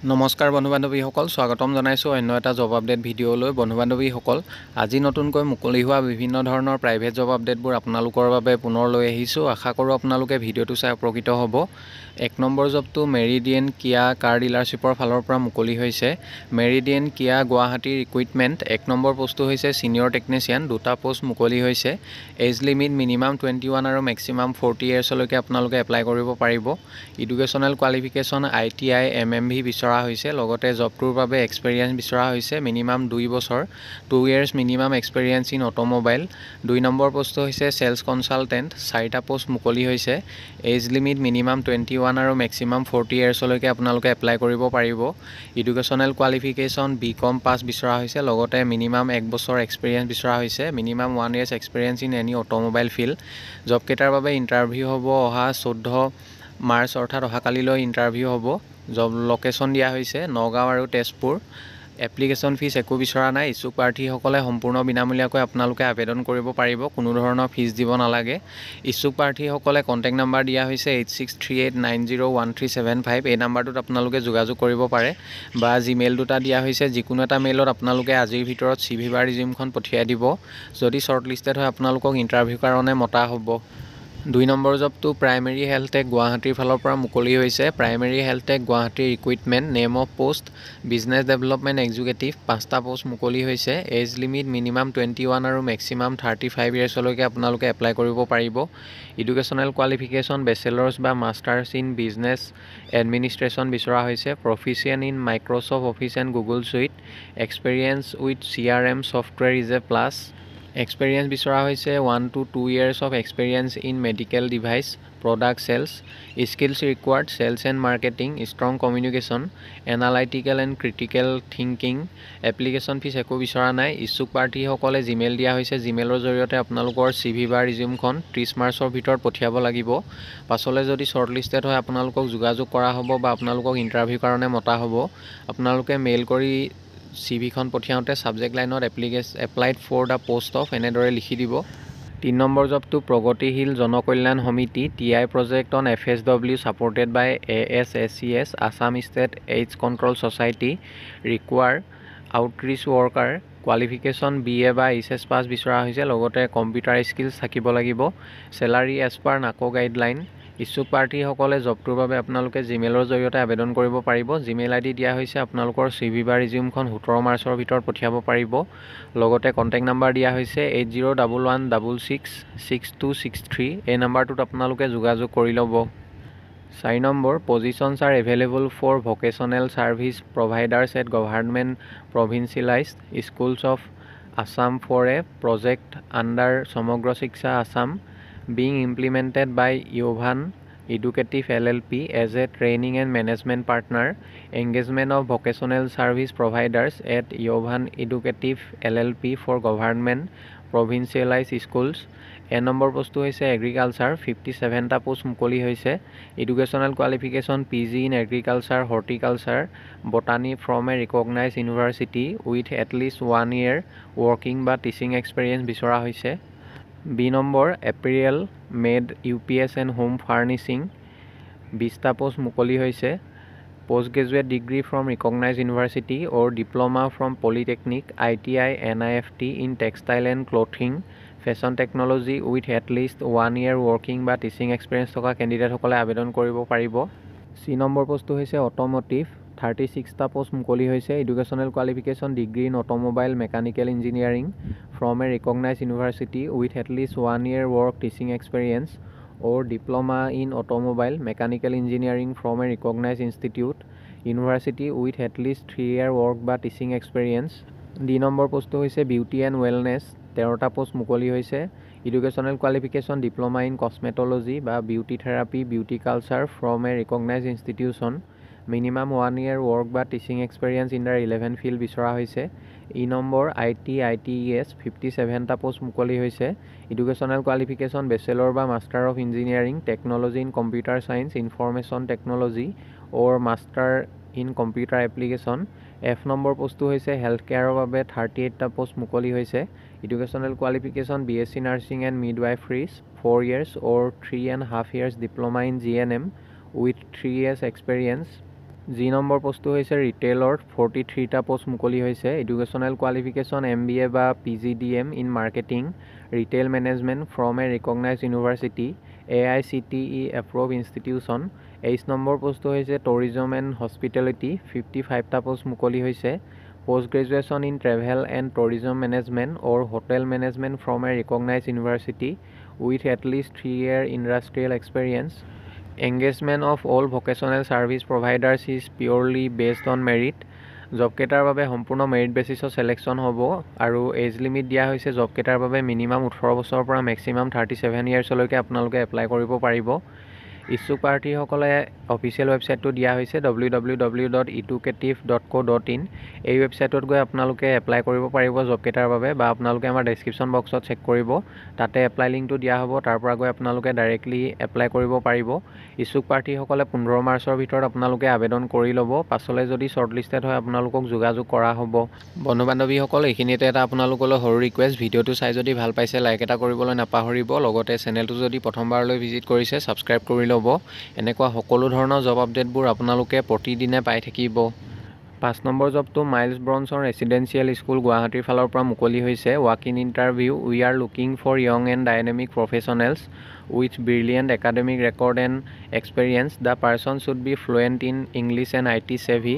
নমস্কাৰ বন্ধু বান্ধৱীসকল, স্বাগতম জনাইছোঁ অন্য এটা জব আপডেট ভিডিঅ'লৈ। বন্ধু বান্ধৱীসকল, আজি নতুনকৈ মুকলি হোৱা বিভিন্ন ধৰণৰ প্ৰাইভেট জব আপডেটবোৰ আপোনালোকৰ বাবে পুনৰ লৈ আহিছোঁ। আশা কৰোঁ আপোনালোকে ভিডিঅ'টো চাই উপকৃত হ'ব। 1 নম্বৰ জবটো মেৰিডিয়েন কিয়া কাৰ ডিলাৰশ্বিপৰ ফালৰ পৰা মুকলি হৈছে। মেৰিডিয়েন কিয়া গুৱাহাটীৰ ৰিক্ৰুইটমেণ্ট 1 নম্বৰ পোষ্টটো হৈছে ছিনিয়ৰ টেকনিচিয়ান। দুটা পোষ্ট মুকলি হৈছে। এজ লিমিট মিনিমাম 21 আৰু মেক্সিমাম 40 ইয়াৰ্ছলৈকে আপোনালোকে এপ্লাই কৰিব পাৰিব। এডুকেশ্যনেল কোৱালিফিকেশ্যন ITI MMV বিচৰা হৈছে। লগতে জবটোৰ বাবে এক্সপেৰিয়েঞ্চ বিচৰা হৈছে মিনিমাম 2 বছৰ, 2 years minimum experience in automobile. 2 number পোষ্টটো হৈছে চেলছ কনচালটেণ্ট। 4টা পোষ্ট মুকলি হৈছে। এজ লিমিট মিনিমাম 21 আৰু মেক্সিমাম 40 ইয়াৰ্ছলৈকে আপোনালোকে এপ্লাই কৰিব পাৰিব। এডুকেশ্যনেল কোৱালিফিকেশ্যন BCom পাছ বিচৰা হৈছে। লগতে মিনিমাম 1 বছৰ এক্সপেৰিয়েঞ্চ বিচৰা হৈছে, minimum 1 years experience in any automobile field. জবকেইটাৰ বাবে ইণ্টাৰভিউ হ'ব অহা 14 মাৰ্চ অৰ্থাৎ অহাকালিলৈ ইণ্টাৰভিউ হ'ব। জব লোকেশ্যন দিয়া হৈছে নগাঁও আৰু তেজপুৰ। এপ্লিকেশ্যন ফিজ একো বিচৰা নাই। ইচ্ছুক প্ৰাৰ্থীসকলে সম্পূৰ্ণ বিনামূলীয়াকৈ আপোনালোকে আবেদন কৰিব পাৰিব, কোনো ধৰণৰ ফিজ দিব নালাগে। ইচ্ছুক প্ৰাৰ্থীসকলে কণ্টেক্ট নাম্বাৰ দিয়া হৈছে 8638901375। এই নাম্বাৰটোত আপোনালোকে যোগাযোগ কৰিব পাৰে বা জিমেইল দুটা দিয়া হৈছে। যিকোনো এটা মেইলত আপোনালোকে আজিৰ ভিতৰত CV বা ৰিজিউমখন পঠিয়াই দিব। যদি শ্বৰ্টলিষ্টেড হয় আপোনালোকক ইণ্টাৰভিউ কাৰণে মতা হ'ব। 2 নম্বৰ জবটো প্ৰাইমেৰী হেল্থ টেক গুৱাহাটীৰ ফালৰ পৰা মুকলি হৈছে। প্ৰাইমেৰী হেল্থ টেক গুৱাহাটীৰ recruitment name of post business development executive. 5টা পোষ্ট মুকলি হৈছে। এজ লিমিট মিনিমাম 21 আৰু মেক্সিমাম 35 ইয়াৰ্ছলৈকে আপোনালোকে এপ্লাই কৰিব পাৰিব। এডুকেশ্যনেল কোৱালিফিকেশ্যন বেচেলাৰ্ছ বা মাষ্টাৰ্ছ ইন বিজনেছ এডমিনিষ্ট্ৰেশ্যন বিচৰা হৈছে। Proficient in Microsoft office and Google suite. Experience with CRM software is a plus. Experience বিচৰা হৈছে 1 to 2 years of experience in medical device product sales. Skills required sales and marketing, strong communication, analytical and critical thinking. Application fees একো বিচৰা নাই। ইচ্ছুক প্ৰাৰ্থীসকলে Gmail দিয়া হৈছে। জিমেইলৰ জৰিয়তে আপোনালোকৰ CV বা ৰিজিউমখন 30 মাৰ্চৰ ভিতৰত পঠিয়াব লাগিব। পাছলৈ যদি শ্বৰ্টলিষ্টেড হয় আপোনালোকক যোগাযোগ কৰা হ'ব বা আপোনালোকক ইণ্টাৰভিউ কাৰণে মতা হ'ব। আপোনালোকে মেইল কৰি CVখন পঠিয়াওঁতে ছাবজেক্ট লাইনত applied for the post of এনেদৰে লিখি দিব। 3 নম্বৰ জবটো প্ৰগতিশীল জনকল্যাণ সমিতি TI project on FSW supported by ASSES Assam state AIDS control society. Require outreach worker. Qualification BA বা HS পাছ বিচৰা হৈছে। লগতে কম্পিউটাৰ স্কিলছ থাকিব লাগিব। Salary as per NACO guideline. ইচ্ছুক প্ৰাৰ্থীসকলে জবটোৰ বাবে আপোনালোকে জিমেইলৰ জৰিয়তে আবেদন কৰিব পাৰিব। জিমেইল ID দিয়া হৈছে। আপোনালোকৰ CV বা ৰিজিউমখন 17 মাৰ্চৰ ভিতৰত পঠিয়াব পাৰিব। লগতে কণ্টেক্ট নাম্বাৰ দিয়া হৈছে 8011666263। এই নাম্বাৰটোত আপোনালোকে যোগাযোগ কৰি ল'ব। 4 number positions are available for vocational service providers at government provincialized schools of Assam for a project under Samagra Shiksha Assam being implemented by Yovan Educative LLP as a training and management partner. Engagement of vocational service providers at Yovan Educative LLP for government provincialized schools. 1 number পোষ্টটো হৈছে agriculture. 57টা post মুকলি হৈছে। Educational qualification PG in agriculture horticulture botany from a recognise university with at least 1 year working বা teaching experience বিচৰা হৈছে। B number apparel made UPS and home furnishing. 20টা post মুকলি হৈছে। Post graduate degree from recognise university or diploma from polytechnic ITI NIFT in textile and clothing fashion technology with at least 1 year working বা teaching experience থকা কেণ্ডিডেটসকলে আবেদন কৰিব পাৰিব। C number পোষ্টটো হৈছে অট'ম'টিভ। 36টা পোষ্ট মুকলি হৈছে। Educational qualification degree in automobile mechanical engineering from a recognise university with at least 1 year work teaching experience or diploma in automobile mechanical engineering from a recognise institute university with at least 3 year work বা teaching experience. D number পোষ্টটো হৈছে beauty and wellness. 13টা post মুকলি হৈছে। Educational qualification diploma in cosmetology বা beauty therapy beauty culture from a recognise institution. Minimum 1 year work বা teaching experience in the relevant field বিচৰা হৈছে। E number ITES। 57টা পোষ্ট মুকলি হৈছে। এডুকেশ্যনেল কোৱালিফিকেশ্যন বেচেলৰ বা master of engineering technology in computer science information technology or master in computer application. F number পোষ্টটো হৈছে health কেয়াৰৰ বাবে। 38টা পোষ্ট মুকলি হৈছে। Educational qualification BSc nursing and midwiferies 4 years or 3.5 years diploma in GNM with 3 years experience. G number পোষ্টটো হৈছে ৰিটেইলৰ 43টা পোষ্ট মুকলি হৈছে। এডুকেশ্যনেল কোৱালিফিকেশ্যন MBA বা PGDM in marketing retail management from a recognise university AICTE approve institution. 23 number পোষ্টটো হৈছে tourism and hospitality 55টা পোষ্ট মুকলি হৈছে। Post graduation in travel and tourism management or hotel management from a recognise university with at least 3 year industrial experience. Engagement of all vocational service providers is purely based on merit. Job কেটাৰ বাবে সম্পূৰ্ণ merit বেচিছত সিলেকশ্যন হ'ব আৰু as limit দিয়া হৈছে job কেটাৰ বাবে মিনিমাম 18 বছৰৰ পৰা মেক্সিমাম 37 ইয়াৰ্ছলৈকে আপোনালোকে এপ্লাই কৰিব পাৰিব। ইচ্ছুক প্ৰাৰ্থীসকলে অফিচিয়েল ৱেবছাইটটো দিয়া হৈছে www.educative.co.in। এই ৱেবছাইটত গৈ আপোনালোকে এপ্লাই কৰিব পাৰিব জব কেটাৰ বাবে, বা আপোনালোকে আমাৰ ডেছক্ৰিপশ্যন বক্সত চেক কৰিব, তাতে এপ্লাই লিংকটো দিয়া হ'ব, তাৰ পৰা গৈ আপোনালোকে ডাইৰেক্টলি এপ্লাই কৰিব পাৰিব। ইচ্ছুক প্ৰাৰ্থীসকলে 15 মাৰ্চৰ ভিতৰত আপোনালোকে আবেদন কৰি ল'ব। পাছলৈ যদি শ্বৰ্টলিষ্টেড হয় আপোনালোকক যোগাযোগ কৰা হ'ব। বন্ধু বান্ধৱীসকল, এইখিনিতে এটা আপোনালোকলৈ সৰু ৰিকুৱেষ্ট, ভিডিঅ'টো চাই যদি ভাল পাইছে লাইক এটা কৰিবলৈ নাপাহৰিব। লগতে চেনেলটো যদি প্ৰথমবাৰলৈ ভিজিট কৰিছে ছাবস্ক্ৰাইব কৰি ল'ব। এনেকুৱা সকলো ধৰণৰ জব আপডেটবোৰ আপোনালোকে প্ৰতিদিনে পাই থাকিব। 5 নম্বৰ জবটো মাইলছ ব্ৰনছন ৰেচিডেঞ্চিয়েল স্কুল গুৱাহাটীৰ ফালৰ পৰা মুকলি হৈছে। Walk in interview we are looking for young and dynamic professionals with brilliant academic record and experience. The person should be fluent in English and IT savvy.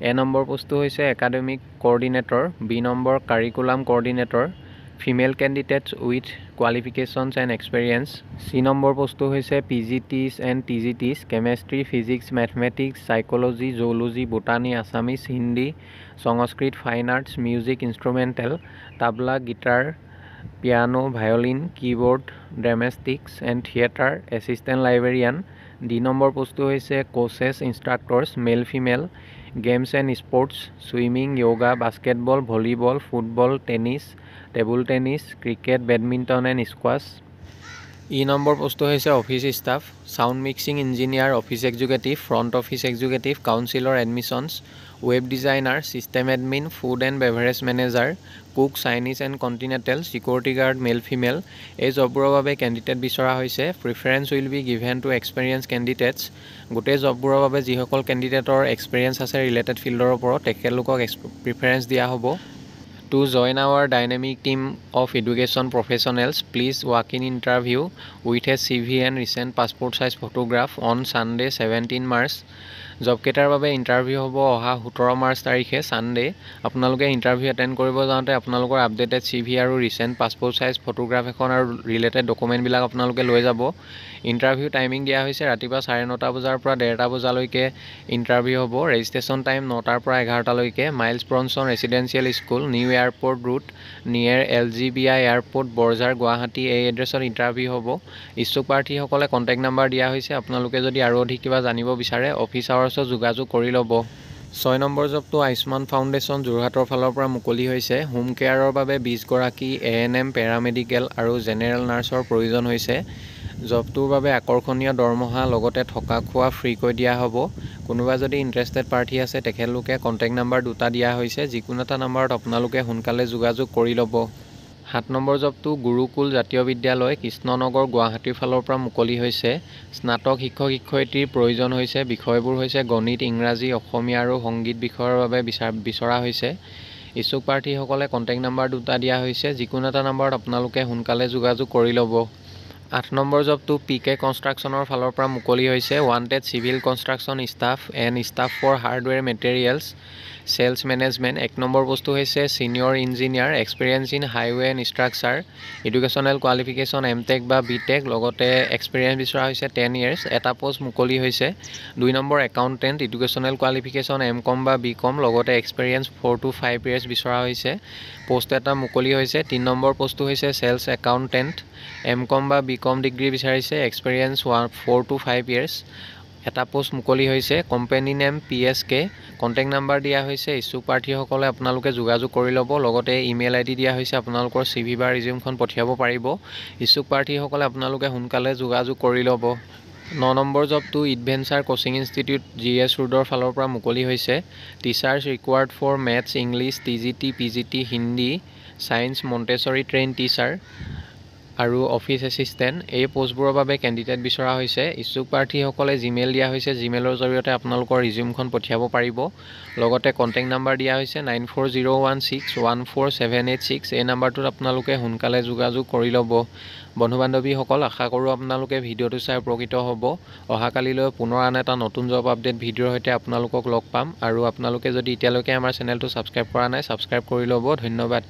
A number পোষ্টটো হৈছে academic coordinator. B number curriculum coordinator female candidates with qualifications and experience. C number পোষ্টটো হৈছে PGTs and TGTs chemistry physics mathematics psychology zoology বোটানী Assamese Hindi Sanskrit fine arts music instrumental tabla guitar piano violin keyboard dramatics and theatre assistant librarian. D number পোষ্টটো হৈছে coaches instructors male female games and sports swimming yoga basketball volleyball football tennis table tennis cricket badminton and squash. E number পোষ্টটো হৈছে office staff sound mixing engineer office executive front office executive counsellor admissions web designer system admin food and beverage manager cook Chinese and continental security guard male female. এই জববোৰৰ বাবে candidate বিচৰা হৈছে। Preference will be given to experience candidates. গোটেই জববোৰৰ বাবে যিসকল কেণ্ডিডেটৰ experience আছে ৰিলেটেড ফিল্ডৰ ওপৰত তেখেতলোকক প্ৰিফাৰেঞ্চ দিয়া হ'ব। To join our dynamic team of education professionals, please walk in interview with a CV and recent passport size photograph on Sunday 17 March. Job কেটাৰ বাবে ইণ্টাৰভিউ হ'ব অহা 17 মাৰ্চ তাৰিখে ছানডে। আপোনালোকে ইণ্টাৰভিউ এটেণ্ড কৰিব যাওঁতে আপোনালোকৰ আপডেটেড CV আৰু ৰিচেণ্ট পাছপোৰ্ট চাইজ ফটোগ্ৰাফ এখন আৰু ৰিলেটেড ডকুমেণ্টবিলাক আপোনালোকে লৈ যাব। ইণ্টাৰভিউ টাইমিং দিয়া হৈছে ৰাতিপুৱা 9:30 বজাৰ পৰা 1:30 বজালৈকে ইণ্টাৰভিউ হ'ব। ৰেজিষ্ট্ৰেশ্যন টাইম 9টাৰ পৰা 11টালৈকে। Miles Bronson residential school new airport route near LGBI airport Borjhar Guwahati এই এড্ৰেছত ইণ্টাৰভিউ হ'ব। ইচ্ছুক প্ৰাৰ্থীসকলে কণ্টেক্ট নাম্বাৰ দিয়া হৈছে। আপোনালোকে যদি আৰু অধিক কিবা জানিব বিচাৰে অফিচ আৱাৰ্ছত যোগাযোগ কৰি ল'ব। 6 নম্বৰ জবটো আয়ুষ্মান ফাউণ্ডেশ্যন যোৰহাটৰ ফালৰ পৰা মুকলি হৈছে। হোম কেয়াৰৰ বাবে 20 গৰাকী ANM পেৰামেডিকেল আৰু জেনেৰেল নাৰ্ছৰ প্ৰয়োজন হৈছে। জবটোৰ বাবে আকৰ্ষণীয় দৰমহা লগতে থকা খোৱা ফ্ৰীকৈ দিয়া হ'ব। কোনোবা যদি ইণ্টাৰেষ্টেড প্ৰাৰ্থী আছে তেখেতলোকে কণ্টেক্ট নাম্বাৰ দুটা দিয়া হৈছে। যিকোনো এটা নাম্বাৰত আপোনালোকে সোনকালে যোগাযোগ কৰি ল'ব। 7 নম্বৰ জবটো গুৰুকুল জাতীয় বিদ্যালয় কৃষ্ণনগৰ গুৱাহাটীৰ ফালৰ পৰা মুকলি হৈছে। স্নাতক শিক্ষক শিক্ষয়িত্ৰীৰ প্ৰয়োজন হৈছে। বিষয়বোৰ হৈছে গণিত ইংৰাজী অসমীয়া আৰু সংগীত বিষয়ৰ বাবে বিচৰা হৈছে। ইচ্ছুক প্ৰাৰ্থীসকলে কণ্টেক্ট নাম্বাৰ দুটা দিয়া হৈছে। যিকোনো এটা নাম্বাৰত আপোনালোকে সোনকালে যোগাযোগ কৰি ল'ব। 8 নম্বৰ জবটো PK কনষ্ট্ৰাকশ্যনৰ ফালৰ পৰা মুকলি হৈছে। Wanted civil construction staff and staff for hardware materials sales management. 1 number পোষ্টটো হৈছে senior engineer experience in highway and structure educational qualification MTech বা BTech লগতে এক্সপিৰিয়েঞ্চ বিচৰা হৈছে 10 years। এটা পোষ্ট মুকলি হৈছে। 2 number accountant educational qualification MCom বা BCom লগতে এক্সপিৰিয়েঞ্চ 4 to 5 years বিচৰা হৈছে। পোষ্ট এটা মুকলি হৈছে। 3 নম্বৰ পোষ্টটো হৈছে চেলছ একাউণ্টেণ্ট MCom বা BCom ডিগ্ৰী বিচাৰিছে এক্সপিৰিয়েঞ্চ 4 to 5 years। এটা পোষ্ট মুকলি হৈছে। Company name PSK। Contact number দিয়া হৈছে। ইচ্ছুক প্ৰাৰ্থীসকলে আপোনালোকে যোগাযোগ কৰি ল'ব। লগতে ইমেইল ID দিয়া হৈছে। আপোনালোকৰ CV বা ৰিজিউমখন পঠিয়াব পাৰিব। ইচ্ছুক প্ৰাৰ্থীসকলে আপোনালোকে সোনকালে যোগাযোগ কৰি ল'ব। 9 নম্বৰ জবটো এডভেঞ্চাৰ কোচিং ইনষ্টিটিউট GS ৰোডৰ ফালৰ পৰা মুকলি হৈছে। Teachers required for maths English TGT PGT Hindi science Montessori train teacher. আৰু অফিচ এছিষ্টেণ্ট এই পোষ্টবোৰৰ বাবে কেণ্ডিডেট বিচৰা হৈছে। ইচ্ছুক প্ৰাৰ্থীসকলে জিমেইল দিয়া হৈছে, জিমেইলৰ জৰিয়তে আপোনালোকৰ ৰিজিউমখন পঠিয়াব পাৰিব। লগতে কণ্টেক্ট নাম্বাৰ দিয়া হৈছে 9401614786। এই নাম্বাৰটোত আপোনালোকে সোনকালে যোগাযোগ কৰি ল'ব। বন্ধু বান্ধৱীসকল, আশা কৰোঁ আপোনালোকে ভিডিঅ'টো চাই উপকৃত হ'ব। অহাকালিলৈ পুনৰ আন এটা নতুন জব আপডেট ভিডিঅ'ৰ সৈতে আপোনালোকক লগ পাম। আৰু আপোনালোকে যদি এতিয়ালৈকে আমাৰ চেনেলটো ছাবস্ক্ৰাইব কৰা নাই, ছাবস্ক্ৰাইব কৰি ল'ব। ধন্যবাদ।